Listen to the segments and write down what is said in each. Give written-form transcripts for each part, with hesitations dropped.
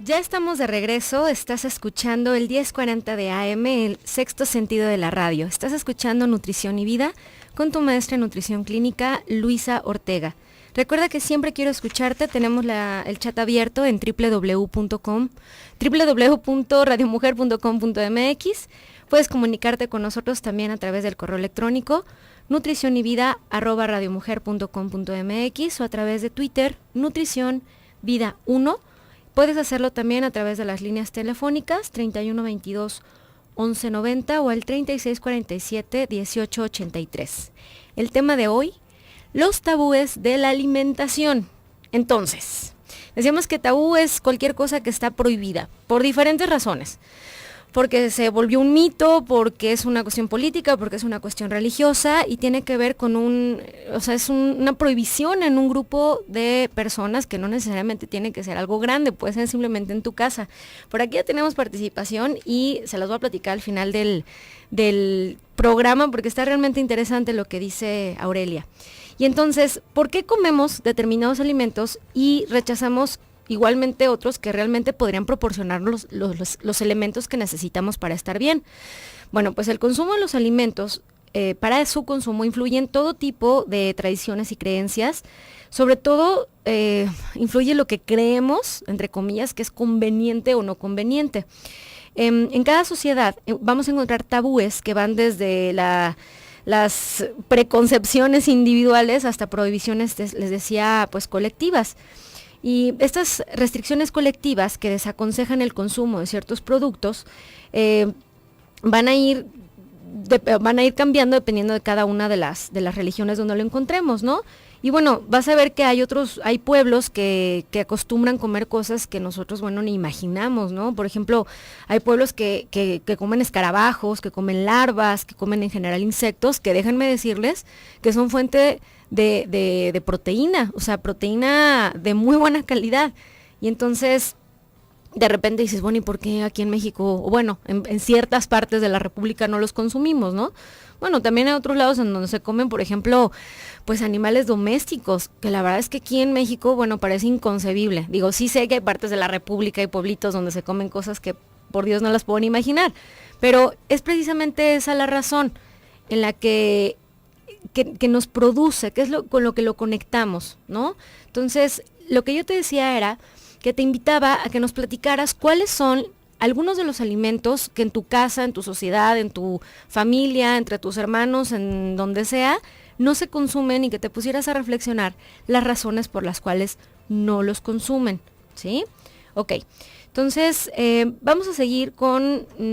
Ya estamos de regreso, estás escuchando el 1040 de AM, el sexto sentido de la radio. Estás escuchando Nutrición y Vida con tu maestra en nutrición clínica, Luisa Ortega. Recuerda que siempre quiero escucharte, tenemos el chat abierto en www.radiomujer.com.mx. Puedes comunicarte con nosotros también a través del correo electrónico nutricionyvida@radiomujer.com.mx o a través de Twitter, Nutrición Vida 1. Puedes hacerlo también a través de las líneas telefónicas 3122 1190 o el 3647 1883. El tema de hoy, los tabúes de la alimentación. Entonces, decíamos que tabú es cualquier cosa que está prohibida por diferentes razones. Porque se volvió un mito, porque es una cuestión política, porque es una cuestión religiosa y tiene que ver con es una prohibición en un grupo de personas que no necesariamente tiene que ser algo grande, puede ser simplemente en tu casa. Por aquí ya tenemos participación y se las voy a platicar al final del programa porque está realmente interesante lo que dice Aurelia. Y entonces, ¿por qué comemos determinados alimentos y rechazamos igualmente otros que realmente podrían proporcionarnos los elementos que necesitamos para estar bien? Bueno, pues el consumo de los alimentos, para su consumo influyen todo tipo de tradiciones y creencias. Sobre todo influye lo que creemos, entre comillas, que es conveniente o no conveniente. En cada sociedad vamos a encontrar tabúes que van desde las preconcepciones individuales hasta prohibiciones, les decía, pues colectivas. Y estas restricciones colectivas que desaconsejan el consumo de ciertos productos van a ir cambiando dependiendo de cada una de las religiones donde lo encontremos, ¿no? Y bueno, vas a ver que hay pueblos que acostumbran comer cosas que nosotros, bueno, ni imaginamos, ¿no? Por ejemplo, hay pueblos que comen escarabajos, que comen larvas, que comen en general insectos, que déjenme decirles que son fuente de proteína, o sea, proteína de muy buena calidad. Y entonces, de repente dices, bueno, ¿y por qué aquí en México, o bueno, en ciertas partes de la República no los consumimos, ¿no? Bueno, también hay otros lados en donde se comen, por ejemplo, pues animales domésticos, que la verdad es que aquí en México, bueno, parece inconcebible. Digo, sí sé que hay partes de la República y pueblitos donde se comen cosas que por Dios no las puedo ni imaginar, pero es precisamente esa la razón en la que nos produce, que es con lo que lo conectamos, ¿no? Entonces, lo que yo te decía era que te invitaba a que nos platicaras cuáles son algunos de los alimentos que en tu casa, en tu sociedad, en tu familia, entre tus hermanos, en donde sea, no se consumen y que te pusieras a reflexionar las razones por las cuales no los consumen, ¿sí? Ok, entonces vamos a seguir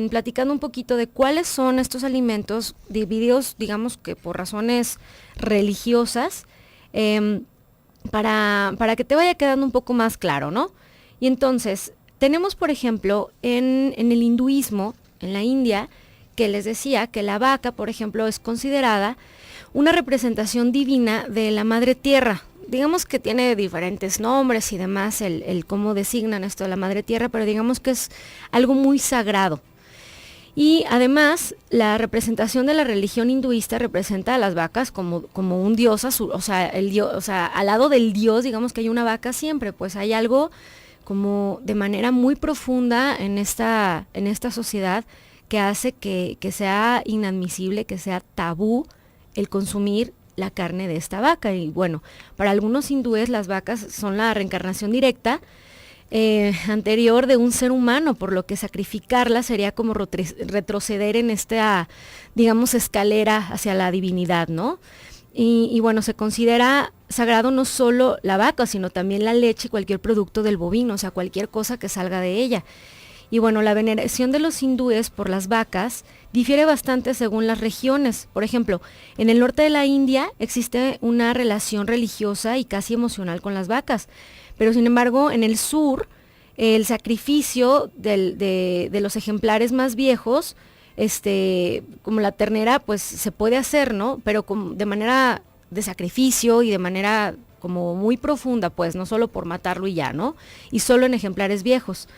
platicando un poquito de cuáles son estos alimentos divididos, digamos que por razones religiosas, para que te vaya quedando un poco más claro, ¿no? Y entonces, tenemos, por ejemplo, en el hinduismo, en la India, que les decía que la vaca, por ejemplo, es considerada una representación divina de la Madre Tierra. Digamos que tiene diferentes nombres y demás, el cómo designan esto de la Madre Tierra, pero digamos que es algo muy sagrado. Y además, la representación de la religión hinduista representa a las vacas como un dios, al lado del dios, digamos que hay una vaca siempre, pues hay algo como de manera muy profunda en esta sociedad que hace que sea inadmisible, que sea tabú el consumir la carne de esta vaca. Y bueno, para algunos hindúes las vacas son la reencarnación directa anterior de un ser humano, por lo que sacrificarla sería como retroceder en esta, digamos, escalera hacia la divinidad, ¿no? Y bueno, se considera sagrado no solo la vaca, sino también la leche y cualquier producto del bovino, o sea, cualquier cosa que salga de ella. Y bueno, la veneración de los hindúes por las vacas difiere bastante según las regiones. Por ejemplo, en el norte de la India existe una relación religiosa y casi emocional con las vacas, pero sin embargo, en el sur, el sacrificio de los ejemplares más viejos, como la ternera, pues se puede hacer, ¿no? Pero de manera de sacrificio y de manera como muy profunda, pues, no solo por matarlo y ya, ¿no? Y solo en ejemplares viejos.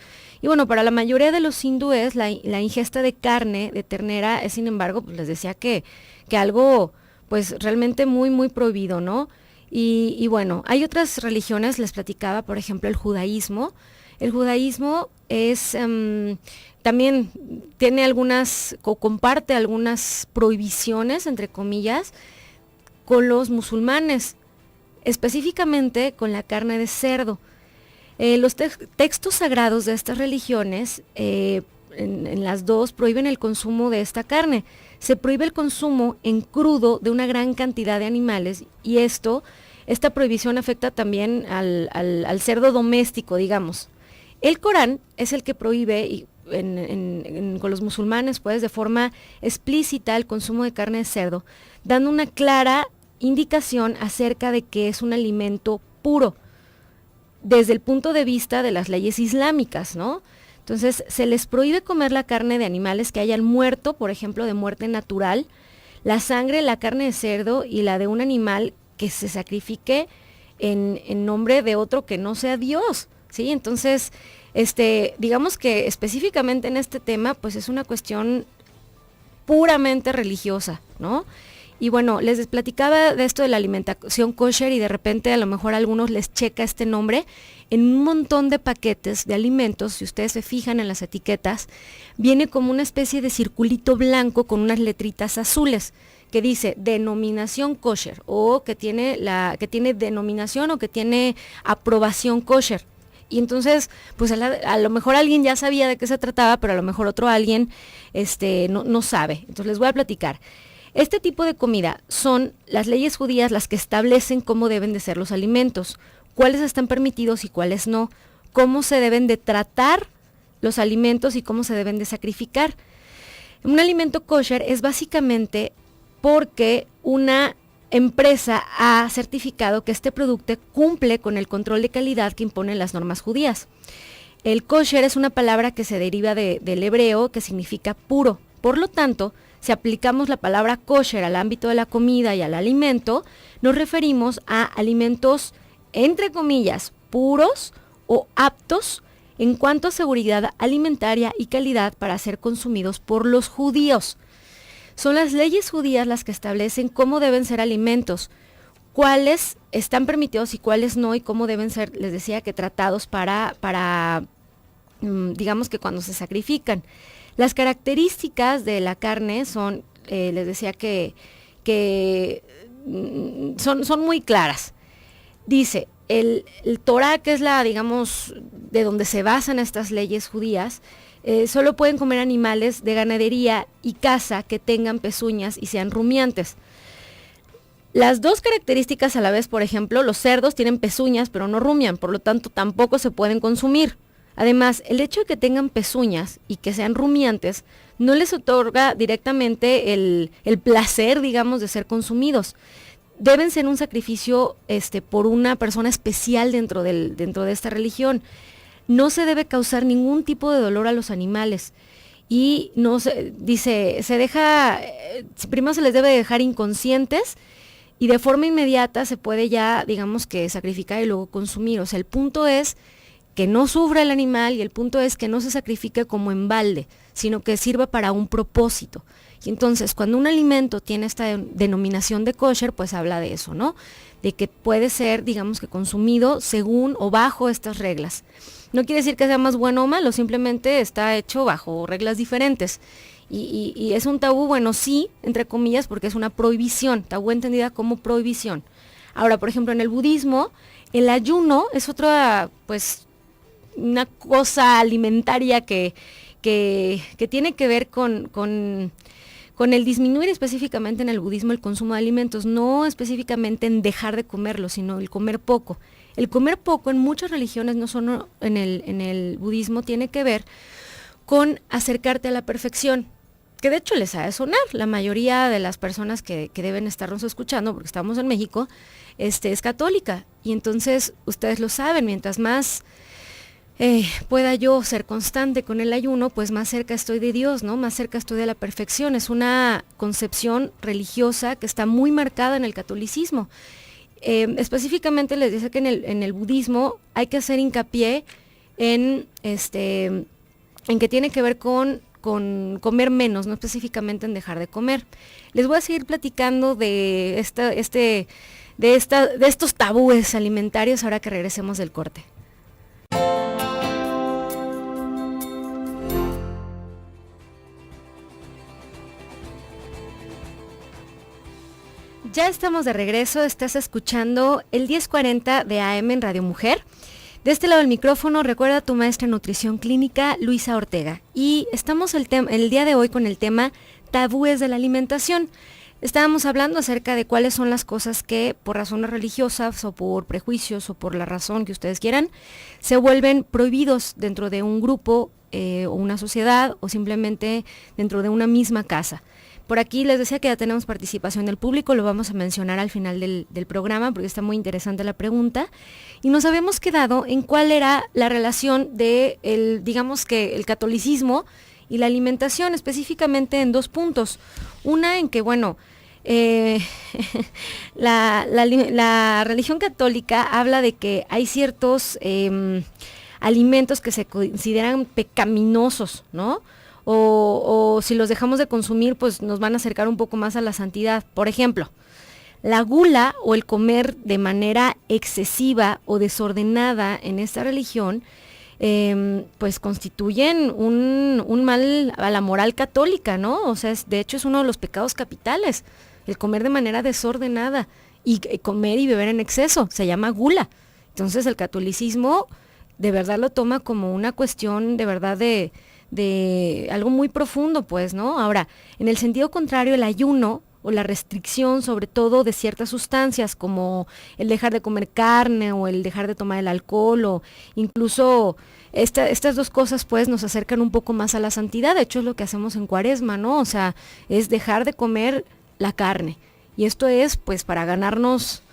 Y bueno, para la mayoría de los hindúes, la ingesta de carne de ternera es, sin embargo, pues les decía que algo, pues, realmente muy, muy prohibido, ¿no? Y bueno, hay otras religiones, les platicaba, por ejemplo, el judaísmo. El judaísmo es también tiene comparte algunas prohibiciones, entre comillas, con los musulmanes, específicamente con la carne de cerdo. Los textos sagrados de estas religiones, en las dos, prohíben el consumo de esta carne. Se prohíbe el consumo en crudo de una gran cantidad de animales, y esta prohibición afecta también al cerdo doméstico, digamos. El Corán es el que prohíbe, con los musulmanes, pues, de forma explícita el consumo de carne de cerdo, dando una clara indicación acerca de que es un alimento puro, desde el punto de vista de las leyes islámicas, ¿no? Entonces, se les prohíbe comer la carne de animales que hayan muerto, por ejemplo, de muerte natural, la sangre, la carne de cerdo y la de un animal que se sacrifique en nombre de otro que no sea Dios, ¿sí? Entonces, digamos que específicamente en este tema, pues es una cuestión puramente religiosa, ¿no? Y bueno, les platicaba de esto de la alimentación kosher, y de repente a lo mejor a algunos les checa este nombre. En un montón de paquetes de alimentos, si ustedes se fijan en las etiquetas, viene como una especie de circulito blanco con unas letritas azules que dice denominación kosher, o que tiene denominación, o que tiene aprobación kosher. Y entonces, pues a lo mejor alguien ya sabía de qué se trataba, pero a lo mejor otro alguien no sabe. Entonces les voy a platicar. Este tipo de comida son las leyes judías las que establecen cómo deben de ser los alimentos, cuáles están permitidos y cuáles no, cómo se deben de tratar los alimentos y cómo se deben de sacrificar. Un alimento kosher es básicamente porque una empresa ha certificado que este producto cumple con el control de calidad que imponen las normas judías. El kosher es una palabra que se deriva del hebreo, que significa puro. Por lo tanto, si aplicamos la palabra kosher al ámbito de la comida y al alimento, nos referimos a alimentos, entre comillas, puros o aptos en cuanto a seguridad alimentaria y calidad para ser consumidos por los judíos. Son las leyes judías las que establecen cómo deben ser alimentos, cuáles están permitidos y cuáles no, y cómo deben ser, les decía, que tratados para digamos que cuando se sacrifican. Las características de la carne son, les decía que son muy claras. Dice, el Torah, que es digamos, de donde se basan estas leyes judías, solo pueden comer animales de ganadería y caza que tengan pezuñas y sean rumiantes. Las dos características a la vez, por ejemplo, los cerdos tienen pezuñas pero no rumian, por lo tanto tampoco se pueden consumir. Además, el hecho de que tengan pezuñas y que sean rumiantes no les otorga directamente el placer, digamos, de ser consumidos. Deben ser un sacrificio por una persona especial dentro de esta religión. No se debe causar ningún tipo de dolor a los animales. Y primero se les debe dejar inconscientes, y de forma inmediata se puede ya, digamos, que sacrificar y luego consumir. O sea, el punto es que no sufra el animal, y el punto es que no se sacrifique como en balde, sino que sirva para un propósito. Y entonces, cuando un alimento tiene esta denominación de kosher, pues habla de eso, ¿no? De que puede ser, digamos, que consumido según o bajo estas reglas. No quiere decir que sea más bueno o malo, simplemente está hecho bajo reglas diferentes. Y es un tabú, bueno, sí, entre comillas, porque es una prohibición, tabú entendida como prohibición. Ahora, por ejemplo, en el budismo, el ayuno es otra, pues, una cosa alimentaria que tiene que ver con el disminuir específicamente en el budismo el consumo de alimentos, no específicamente en dejar de comerlo, sino el comer poco. El comer poco en muchas religiones, no solo en el budismo, tiene que ver con acercarte a la perfección, que de hecho les ha de sonar. La mayoría de las personas que deben estarnos escuchando, porque estamos en México, es católica, y entonces ustedes lo saben, mientras más pueda yo ser constante con el ayuno, pues más cerca estoy de Dios, ¿no? Más cerca estoy de la perfección. Es una concepción religiosa que está muy marcada en el catolicismo. Específicamente les dice que en el budismo hay que hacer hincapié en que tiene que ver con comer menos, no específicamente en dejar de comer. Les voy a seguir platicando de estos tabúes alimentarios ahora que regresemos del corte. Ya estamos de regreso, estás escuchando el 1040 de AM en Radio Mujer. De este lado del micrófono, recuerda tu maestra en nutrición clínica, Luisa Ortega. Y estamos el día de hoy con el tema tabúes de la alimentación. Estábamos hablando acerca de cuáles son las cosas que por razones religiosas o por prejuicios o por la razón que ustedes quieran, se vuelven prohibidos dentro de un grupo o una sociedad o simplemente dentro de una misma casa. Por aquí les decía que ya tenemos participación del público, lo vamos a mencionar al final del programa porque está muy interesante la pregunta. Y nos habíamos quedado en cuál era la relación de digamos que el catolicismo y la alimentación, específicamente en 2 puntos. Una en que, bueno, la religión católica habla de que hay ciertos alimentos que se consideran pecaminosos, ¿no? O si los dejamos de consumir, pues nos van a acercar un poco más a la santidad. Por ejemplo, la gula o el comer de manera excesiva o desordenada en esta religión, pues constituyen un mal a la moral católica, ¿no? O sea, de hecho es uno de los pecados capitales, el comer de manera desordenada y comer y beber en exceso, se llama gula. Entonces el catolicismo de verdad lo toma como una cuestión de verdad de algo muy profundo, pues, ¿no? Ahora, en el sentido contrario, el ayuno o la restricción, sobre todo de ciertas sustancias, como el dejar de comer carne o el dejar de tomar el alcohol, o incluso estas 2 cosas, pues, nos acercan un poco más a la santidad. De hecho, es lo que hacemos en Cuaresma, ¿no? O sea, es dejar de comer la carne. Y esto es, pues, para ganarnos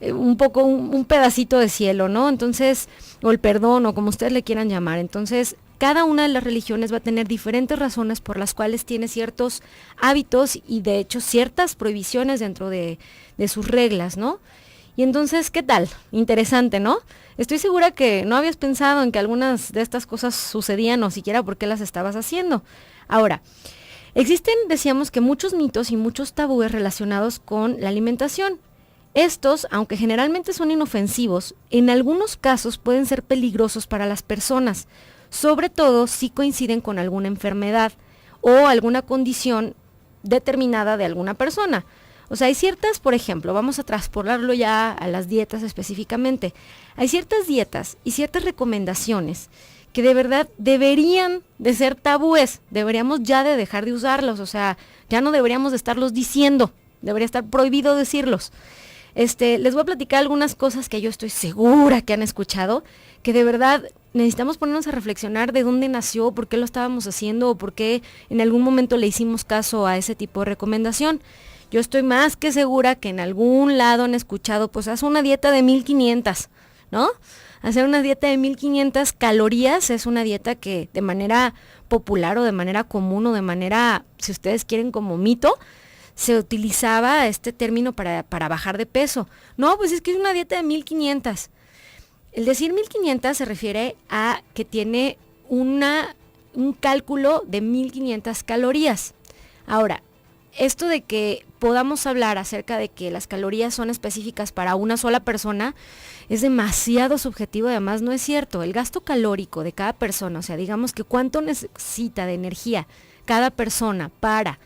un poco, un pedacito de cielo, ¿no? Entonces, o el perdón, o como ustedes le quieran llamar. Entonces, cada una de las religiones va a tener diferentes razones por las cuales tiene ciertos hábitos y de hecho ciertas prohibiciones dentro de sus reglas, ¿no? Y entonces, ¿qué tal? Interesante, ¿no? Estoy segura que no habías pensado en que algunas de estas cosas sucedían o siquiera por qué las estabas haciendo. Ahora, existen, decíamos que muchos mitos y muchos tabúes relacionados con la alimentación. Estos, aunque generalmente son inofensivos, en algunos casos pueden ser peligrosos para las personas, sobre todo si coinciden con alguna enfermedad o alguna condición determinada de alguna persona. O sea, hay ciertas, por ejemplo, vamos a transportarlo ya a las dietas específicamente, hay ciertas dietas y ciertas recomendaciones que de verdad deberían de ser tabúes, deberíamos ya de dejar de usarlos, o sea, ya no deberíamos de estarlos diciendo, debería estar prohibido decirlos. Les voy a platicar algunas cosas que yo estoy segura que han escuchado, que de verdad necesitamos ponernos a reflexionar de dónde nació, por qué lo estábamos haciendo o por qué en algún momento le hicimos caso a ese tipo de recomendación. Yo estoy más que segura que en algún lado han escuchado, pues haz una dieta de 1500, ¿no? Hacer una dieta de 1500 calorías es una dieta que de manera popular o de manera común o de manera, si ustedes quieren, como mito, se utilizaba este término para bajar de peso. No, pues es que es una dieta de 1500. El decir 1500 se refiere a que tiene un cálculo de 1500 calorías. Ahora, esto de que podamos hablar acerca de que las calorías son específicas para una sola persona es demasiado subjetivo, además no es cierto. El gasto calórico de cada persona, o sea, digamos que cuánto necesita de energía cada persona para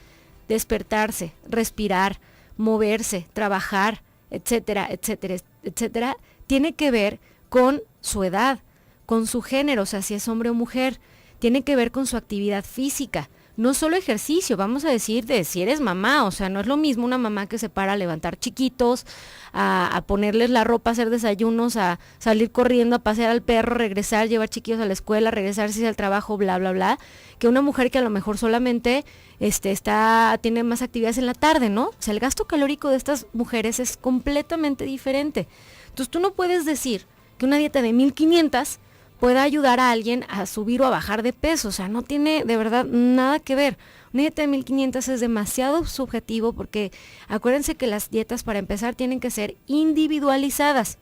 despertarse, respirar, moverse, trabajar, etcétera, etcétera, etcétera, tiene que ver con su edad, con su género, o sea, si es hombre o mujer, tiene que ver con su actividad física, no solo ejercicio, vamos a decir de si eres mamá, o sea, no es lo mismo una mamá que se para a levantar chiquitos, a ponerles la ropa, a hacer desayunos, a salir corriendo, a pasear al perro, regresar, llevar chiquillos a la escuela, regresarse al trabajo, bla, bla, bla, que una mujer que a lo mejor solamente tiene más actividades en la tarde, ¿no? O sea, el gasto calórico de estas mujeres es completamente diferente. Entonces tú no puedes decir que una dieta de 1500 pueda ayudar a alguien a subir o a bajar de peso, o sea, no tiene de verdad nada que ver. Una dieta de 1500 es demasiado subjetivo porque acuérdense que las dietas para empezar tienen que ser individualizadas.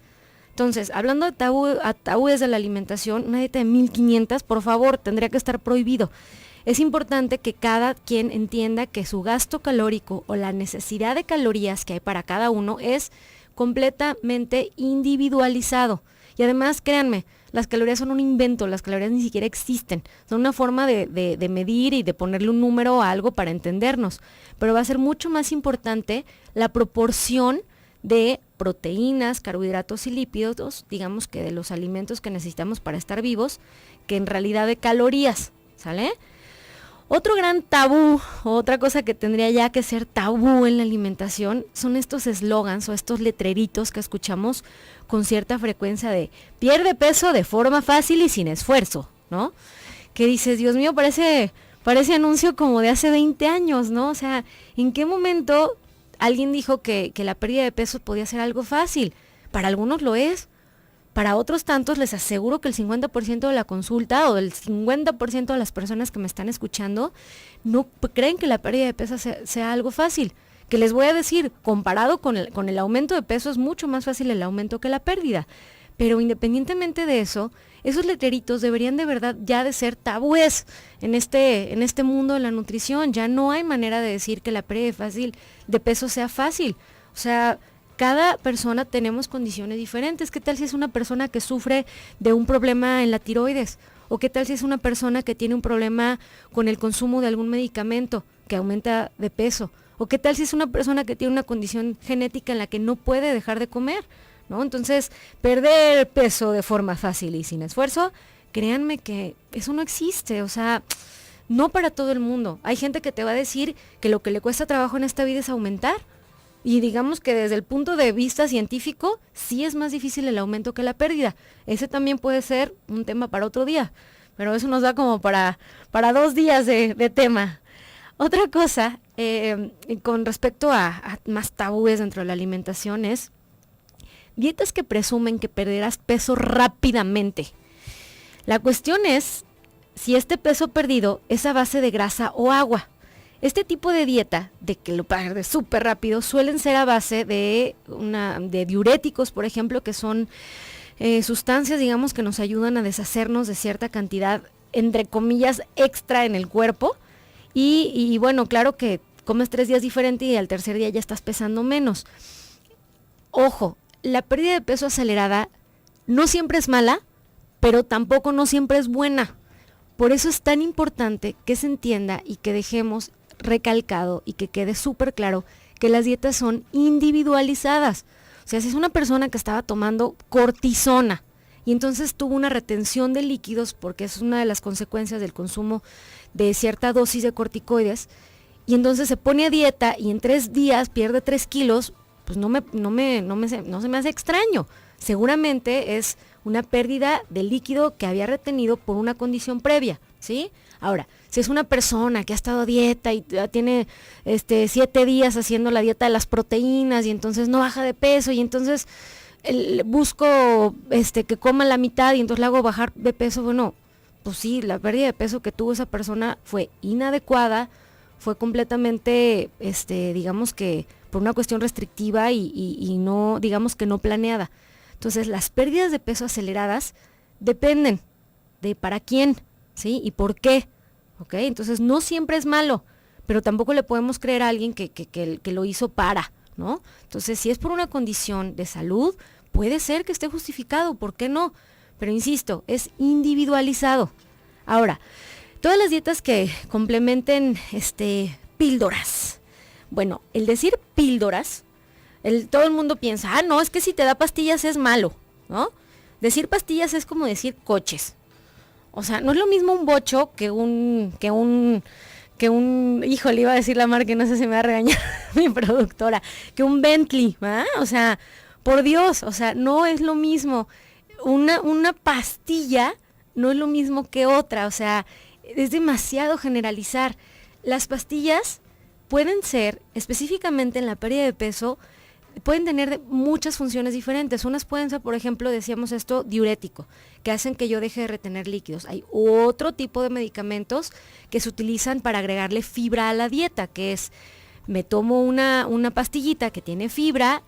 Entonces, hablando de tabúes de la alimentación, una dieta de 1500, por favor, tendría que estar prohibido. Es importante que cada quien entienda que su gasto calórico o la necesidad de calorías que hay para cada uno es completamente individualizado. Y además, créanme, Las calorías son un invento, las calorías ni siquiera existen. Son una forma de medir y de ponerle un número a algo para entendernos. Pero va a ser mucho más importante la proporción de proteínas, carbohidratos y lípidos, digamos que de los alimentos que necesitamos para estar vivos, que en realidad de calorías, ¿sale? Otro gran tabú, otra cosa que tendría ya que ser tabú en la alimentación, son estos eslogans o estos letreritos que escuchamos con cierta frecuencia de pierde peso de forma fácil y sin esfuerzo, ¿no? Que dices, Dios mío, parece anuncio como de hace 20 años, ¿no? O sea, ¿en qué momento alguien dijo que la pérdida de peso podía ser algo fácil? Para algunos lo es. Para otros tantos les aseguro que el 50% de la consulta o el 50% de las personas que me están escuchando no creen que la pérdida de peso sea algo fácil. Que les voy a decir, comparado con el aumento de peso es mucho más fácil el aumento que la pérdida. Pero independientemente de eso, esos letreritos deberían de verdad ya de ser tabúes en este mundo de la nutrición. Ya no hay manera de decir que la pérdida de peso sea fácil. O sea, cada persona tenemos condiciones diferentes. ¿Qué tal si es una persona que sufre de un problema en la tiroides? ¿O qué tal si es una persona que tiene un problema con el consumo de algún medicamento que aumenta de peso? ¿O qué tal si es una persona que tiene una condición genética en la que no puede dejar de comer, ¿no? Entonces, perder peso de forma fácil y sin esfuerzo, créanme que eso no existe. O sea, no para todo el mundo. Hay gente que te va a decir que lo que le cuesta trabajo en esta vida es aumentar. Y digamos que desde el punto de vista científico, sí es más difícil el aumento que la pérdida. Ese también puede ser un tema para otro día, pero eso nos da como para 2 días de tema. Otra cosa, con respecto a más tabúes dentro de la alimentación es dietas que presumen que perderás peso rápidamente. La cuestión es si este peso perdido es a base de grasa o agua. Este tipo de dieta, de que lo pierdes súper rápido, suelen ser a base de diuréticos, por ejemplo, que son sustancias, digamos, que nos ayudan a deshacernos de cierta cantidad, entre comillas, extra en el cuerpo. Y bueno, claro que comes 3 días diferente y al tercer día ya estás pesando menos. Ojo, la pérdida de peso acelerada no siempre es mala, pero tampoco no siempre es buena. Por eso es tan importante que se entienda y que dejemos recalcado y que quede súper claro que las dietas son individualizadas. O sea, si es una persona que estaba tomando cortisona y entonces tuvo una retención de líquidos porque es una de las consecuencias del consumo de cierta dosis de corticoides, y entonces se pone a dieta y en 3 días pierde 3 kilos, pues no se me hace extraño. Seguramente es una pérdida de líquido que había retenido por una condición previa, ¿sí? Ahora, si es una persona que ha estado a dieta y ya tiene 7 días haciendo la dieta de las proteínas y entonces no baja de peso y entonces busco que coma la mitad y entonces le hago bajar de peso, bueno, pues sí, la pérdida de peso que tuvo esa persona fue inadecuada, fue completamente, digamos que por una cuestión restrictiva y no, digamos que no planeada. Entonces, las pérdidas de peso aceleradas dependen de para quién, ¿sí? Y por qué, ¿ok? Entonces, no siempre es malo, pero tampoco le podemos creer a alguien que lo hizo para, ¿no? Entonces, si es por una condición de salud, puede ser que esté justificado, ¿por qué no? Pero insisto, es individualizado. Ahora, todas las dietas que complementen píldoras. Bueno, el decir píldoras, todo el mundo piensa, no, es que si te da pastillas es malo, ¿no? Decir pastillas es como decir coches. O sea, no es lo mismo un bocho que un, híjole, iba a decir la marca, no sé si me va a regañar mi productora, que un Bentley, ¿verdad? O sea, por Dios, o sea, no es lo mismo. Una pastilla no es lo mismo que otra, o sea, es demasiado generalizar. Las pastillas pueden ser, específicamente en la pérdida de peso, pueden tener muchas funciones diferentes. Unas pueden ser, por ejemplo, decíamos esto, diurético, que hacen que yo deje de retener líquidos. Hay otro tipo de medicamentos que se utilizan para agregarle fibra a la dieta, que es, me tomo una pastillita que tiene fibra,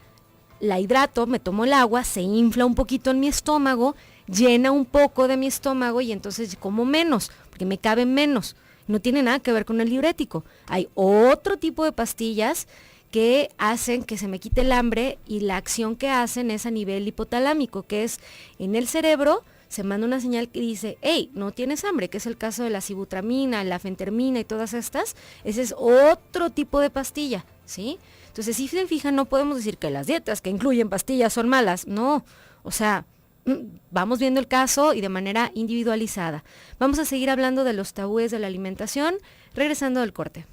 la hidrato, me tomo el agua, se infla un poquito en mi estómago, llena un poco de mi estómago y entonces como menos, porque me cabe menos. No tiene nada que ver con el diurético. Hay otro tipo de pastillas que hacen que se me quite el hambre y la acción que hacen es a nivel hipotalámico, que es en el cerebro se manda una señal que dice, hey, no tienes hambre, que es el caso de la sibutramina, la fentermina y todas estas. Ese es otro tipo de pastilla, ¿sí? Entonces, si se fijan, no podemos decir que las dietas que incluyen pastillas son malas, no, o sea, vamos viendo el caso y de manera individualizada. Vamos a seguir hablando de los tabúes de la alimentación, regresando del corte.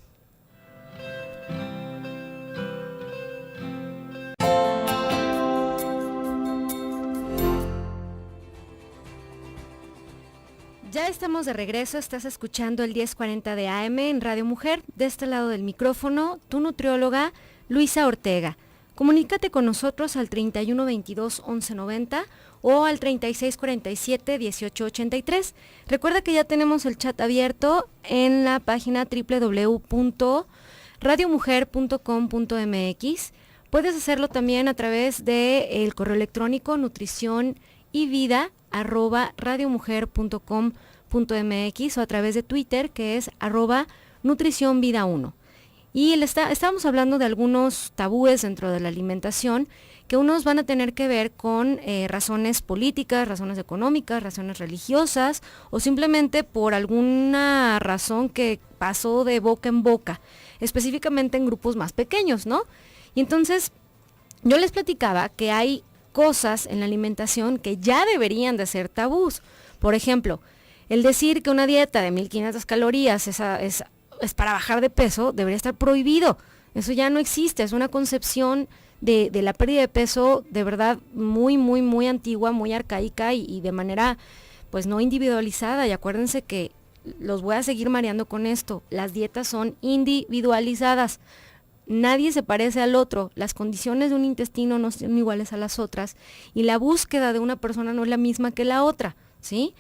Ya estamos de regreso, estás escuchando el 1040 de AM en Radio Mujer, de este lado del micrófono, tu nutrióloga Luisa Ortega. Comunícate con nosotros al 3122-1190 o al 3647-1883. Recuerda que ya tenemos el chat abierto en la página www.radiomujer.com.mx. Puedes hacerlo también a través del correo electrónico nutricionyvida@radiomujer.com.mx o a través de Twitter, que es @nutricionvida1. Y estábamos hablando de algunos tabúes dentro de la alimentación, que unos van a tener que ver con razones políticas, razones económicas, razones religiosas, o simplemente por alguna razón que pasó de boca en boca, específicamente en grupos más pequeños, ¿no? Y entonces, yo les platicaba que hay cosas en la alimentación que ya deberían de ser tabús. Por ejemplo, el decir que una dieta de 1500 calorías es para bajar de peso, debería estar prohibido. Eso ya no existe, es una concepción de la pérdida de peso de verdad muy, muy, muy antigua, muy arcaica y de manera pues no individualizada. Y acuérdense que los voy a seguir mareando con esto, las dietas son individualizadas. Nadie se parece al otro, las condiciones de un intestino no son iguales a las otras y la búsqueda de una persona no es la misma que la otra, ¿sí?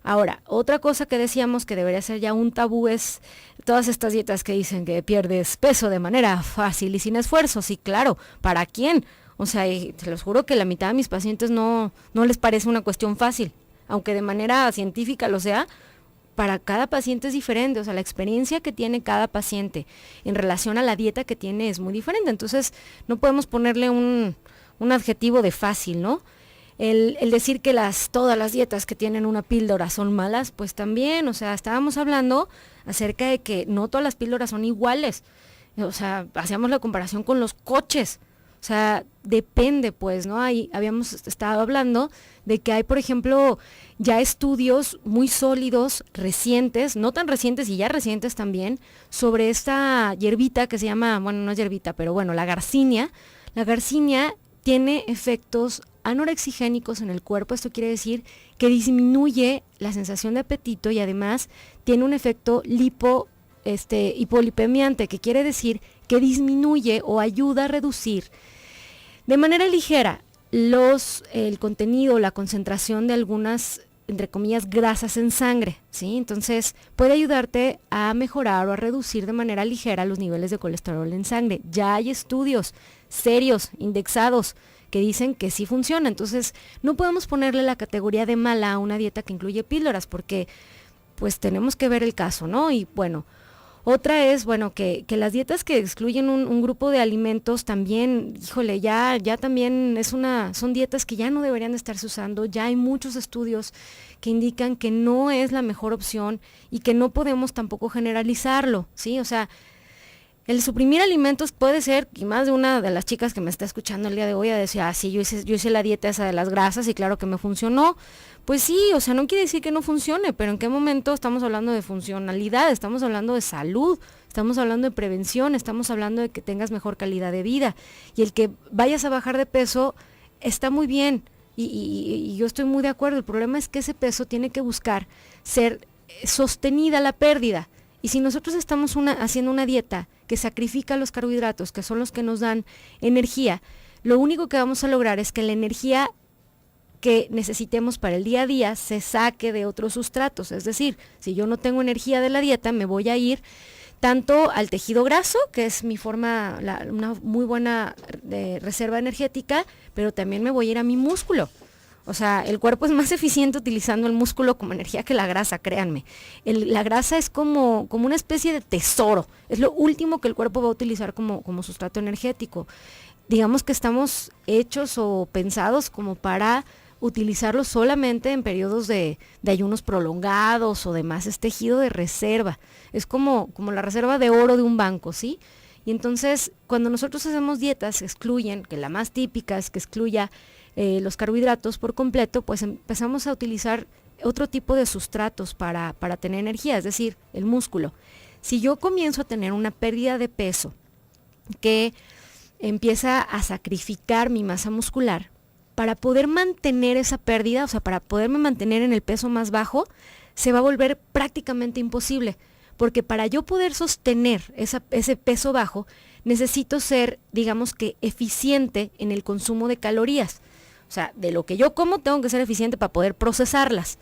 Ahora, otra cosa que decíamos que debería ser ya un tabú es todas estas dietas que dicen que pierdes peso de manera fácil y sin esfuerzo. Sí, claro, ¿para quién? O sea, te los juro que la mitad de mis pacientes no les parece una cuestión fácil, aunque de manera científica lo sea. Para cada paciente es diferente, o sea, la experiencia que tiene cada paciente en relación a la dieta que tiene es muy diferente. Entonces, no podemos ponerle un adjetivo de fácil, ¿no? El decir que todas las dietas que tienen una píldora son malas, pues también, o sea, estábamos hablando acerca de que no todas las píldoras son iguales. O sea, hacíamos la comparación con los coches. O sea, depende, pues, ¿no? Ahí habíamos estado hablando de que hay, por ejemplo, ya estudios muy sólidos, recientes, no tan recientes y ya recientes también, sobre esta hierbita que se llama, bueno, no es hierbita, pero bueno, la garcinia. La garcinia tiene efectos anorexigénicos en el cuerpo. Esto quiere decir que disminuye la sensación de apetito y además tiene un efecto hipolipemiante, que quiere decir que disminuye o ayuda a reducir de manera ligera el contenido, la concentración de algunas, entre comillas, grasas en sangre, ¿sí? Entonces puede ayudarte a mejorar o a reducir de manera ligera los niveles de colesterol en sangre. Ya hay estudios serios, indexados, que dicen que sí funciona. Entonces no podemos ponerle la categoría de mala a una dieta que incluye píldoras, porque pues tenemos que ver el caso, ¿no? Y bueno, otra es, bueno, que las dietas que excluyen un grupo de alimentos también, híjole, ya también son dietas que ya no deberían de estarse usando. Ya hay muchos estudios que indican que no es la mejor opción y que no podemos tampoco generalizarlo, ¿sí? O sea, el suprimir alimentos puede ser, y más de una de las chicas que me está escuchando el día de hoy a decir, sí, yo hice la dieta esa de las grasas y claro que me funcionó. Pues sí, o sea, no quiere decir que no funcione, pero ¿en qué momento estamos hablando de funcionalidad? Estamos hablando de salud, estamos hablando de prevención, estamos hablando de que tengas mejor calidad de vida. Y el que vayas a bajar de peso está muy bien y yo estoy muy de acuerdo. El problema es que ese peso tiene que buscar ser sostenida la pérdida. Y si nosotros estamos haciendo una dieta que sacrifica los carbohidratos, que son los que nos dan energía, lo único que vamos a lograr es que la energía que necesitemos para el día a día se saque de otros sustratos. Es decir, si yo no tengo energía de la dieta, me voy a ir tanto al tejido graso, que es una muy buena reserva energética, pero también me voy a ir a mi músculo. O sea, el cuerpo es más eficiente utilizando el músculo como energía que la grasa, créanme. La grasa es como una especie de tesoro, es lo último que el cuerpo va a utilizar como sustrato energético. Digamos que estamos hechos o pensados como para utilizarlo solamente en periodos de ayunos prolongados o demás. Es tejido de reserva, es como la reserva de oro de un banco, ¿sí? Y entonces, cuando nosotros hacemos dietas que excluyen, que la más típica es que excluya los carbohidratos por completo, pues empezamos a utilizar otro tipo de sustratos para tener energía, es decir, el músculo. Si yo comienzo a tener una pérdida de peso que empieza a sacrificar mi masa muscular, para poder mantener esa pérdida, o sea, para poderme mantener en el peso más bajo, se va a volver prácticamente imposible. Porque para yo poder sostener ese peso bajo, necesito ser, digamos que, eficiente en el consumo de calorías. O sea, de lo que yo como tengo que ser eficiente para poder procesarlas.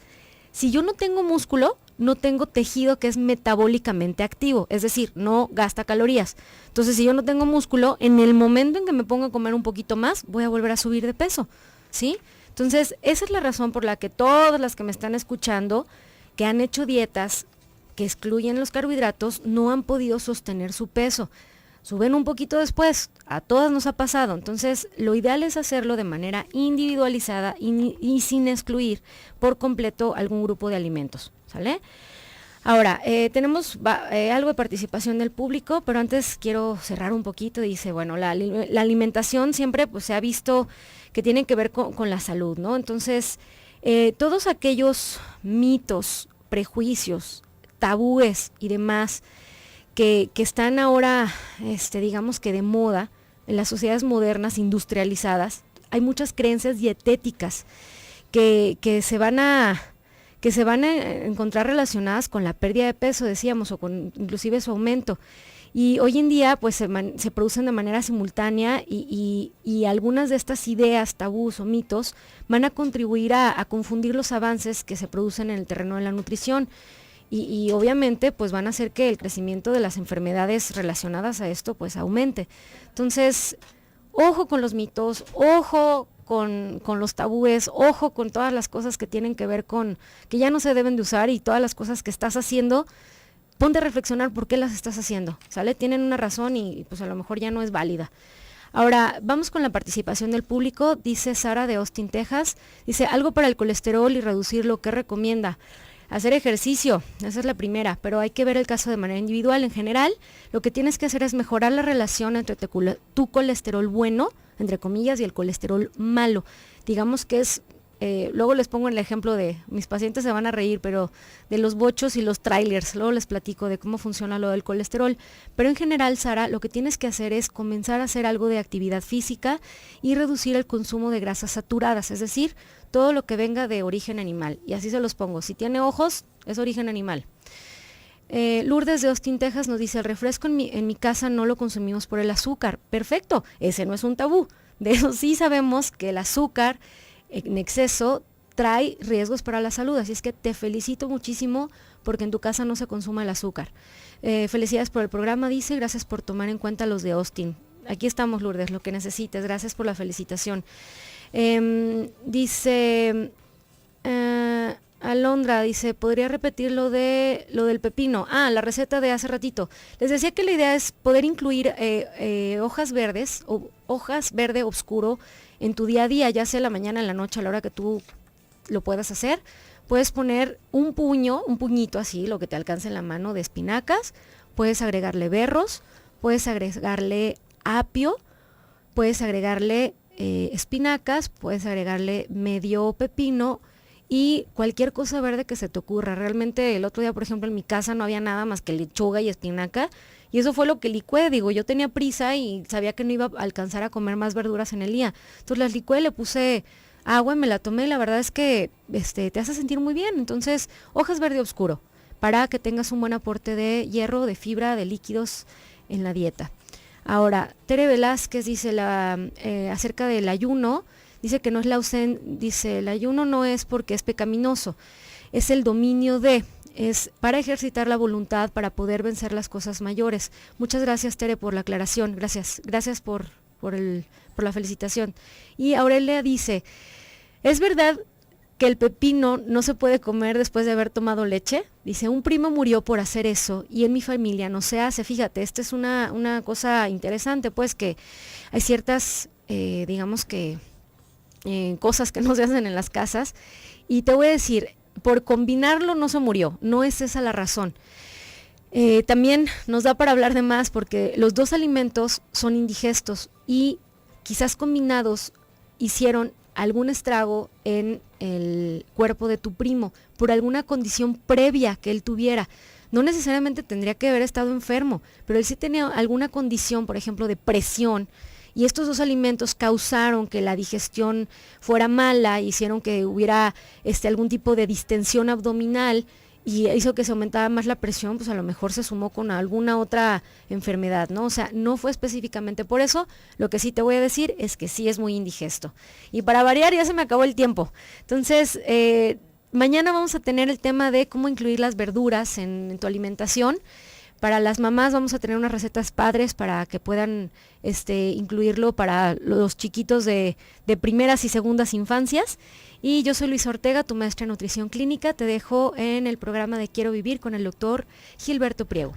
Si yo no tengo músculo, no tengo tejido que es metabólicamente activo, es decir, no gasta calorías. Entonces, si yo no tengo músculo, en el momento en que me ponga a comer un poquito más, voy a volver a subir de peso, ¿sí? Entonces, esa es la razón por la que todas las que me están escuchando, que han hecho dietas que excluyen los carbohidratos, no han podido sostener su peso. Suben un poquito después, a todas nos ha pasado. Entonces, lo ideal es hacerlo de manera individualizada y sin excluir por completo algún grupo de alimentos, ¿sale? Ahora, tenemos algo de participación del público, pero antes quiero cerrar un poquito. Dice, bueno, la alimentación siempre pues, se ha visto que tiene que ver con la salud, ¿no? Entonces, todos aquellos mitos, prejuicios, tabúes y demás que están ahora, digamos que de moda en las sociedades modernas industrializadas, hay muchas creencias dietéticas que se van a encontrar relacionadas con la pérdida de peso, decíamos, o con inclusive su aumento. Y hoy en día pues se producen de manera simultánea y algunas de estas ideas, tabús o mitos van a contribuir a confundir los avances que se producen en el terreno de la nutrición. Y obviamente pues van a hacer que el crecimiento de las enfermedades relacionadas a esto pues aumente. Entonces, ojo con los mitos, ojo con los tabúes, ojo con todas las cosas que tienen que ver con, que ya no se deben de usar, y todas las cosas que estás haciendo, ponte a reflexionar por qué las estás haciendo, ¿sale? Tienen una razón y pues a lo mejor ya no es válida. Ahora, vamos con la participación del público. Dice Sara de Austin, Texas, dice, algo para el colesterol y reducirlo, ¿qué recomienda? Hacer ejercicio, esa es la primera, pero hay que ver el caso de manera individual. En general, lo que tienes que hacer es mejorar la relación entre tu colesterol bueno, entre comillas, y el colesterol malo. Digamos que es, luego les pongo el ejemplo de, mis pacientes se van a reír, pero de los bochos y los trailers, luego les platico de cómo funciona lo del colesterol. Pero en general, Sara, lo que tienes que hacer es comenzar a hacer algo de actividad física y reducir el consumo de grasas saturadas, es decir, todo lo que venga de origen animal. Y así se los pongo. Si tiene ojos, es origen animal. Lourdes de Austin, Texas nos dice, el refresco en mi casa no lo consumimos por el azúcar. Perfecto, ese no es un tabú. De eso sí sabemos que el azúcar en exceso trae riesgos para la salud. Así es que te felicito muchísimo porque en tu casa no se consuma el azúcar. Felicidades por el programa, dice, gracias por tomar en cuenta los de Austin. Aquí estamos, Lourdes, lo que necesites. Gracias por la felicitación. Dice Alondra, dice, ¿podría repetir lo del pepino? La receta de hace ratito. Les decía que la idea es poder incluir hojas verdes o hojas verde oscuro en tu día a día, ya sea en la mañana, en la noche, a la hora que tú lo puedas hacer. Puedes poner un puñito así, lo que te alcance en la mano, de espinacas. Puedes agregarle berros, puedes agregarle apio, puedes agregarle espinacas, puedes agregarle medio pepino y cualquier cosa verde que se te ocurra. Realmente el otro día, por ejemplo, en mi casa no había nada más que lechuga y espinaca, y eso fue lo que licué. Digo, yo tenía prisa y sabía que no iba a alcanzar a comer más verduras en el día, entonces las licué, le puse agua y me la tomé, y la verdad es que te hace sentir muy bien. Entonces, hojas verde oscuro, para que tengas un buen aporte de hierro, de fibra, de líquidos en la dieta. Ahora, Tere Velázquez dice acerca del ayuno, dice que no es dice, el ayuno no es porque es pecaminoso, es el dominio es para ejercitar la voluntad para poder vencer las cosas mayores. Muchas gracias, Tere, por la aclaración, gracias por la felicitación. Y Aurelia dice, ¿es verdad que el pepino no se puede comer después de haber tomado leche? Dice, un primo murió por hacer eso y en mi familia no se hace. Fíjate, esta es una cosa interesante, pues, que hay ciertas, digamos que, cosas que no se hacen en las casas. Y te voy a decir, por combinarlo no se murió, no es esa la razón. También nos da para hablar de más porque los dos alimentos son indigestos y quizás combinados hicieron algún estrago en el cuerpo de tu primo por alguna condición previa que él tuviera. No necesariamente tendría que haber estado enfermo, pero él sí tenía alguna condición, por ejemplo, de presión, y estos dos alimentos causaron que la digestión fuera mala, hicieron que hubiera algún tipo de distensión abdominal y hizo que se aumentara más la presión, pues a lo mejor se sumó con alguna otra enfermedad, ¿no? O sea, no fue específicamente por eso. Lo que sí te voy a decir es que sí es muy indigesto. Y para variar, ya se me acabó el tiempo. Entonces, mañana vamos a tener el tema de cómo incluir las verduras en tu alimentación. Para las mamás vamos a tener unas recetas padres para que puedan incluirlo para los chiquitos de primeras y segundas infancias. Y yo soy Luisa Ortega, tu maestra en nutrición clínica. Te dejo en el programa de Quiero Vivir con el doctor Gilberto Priego.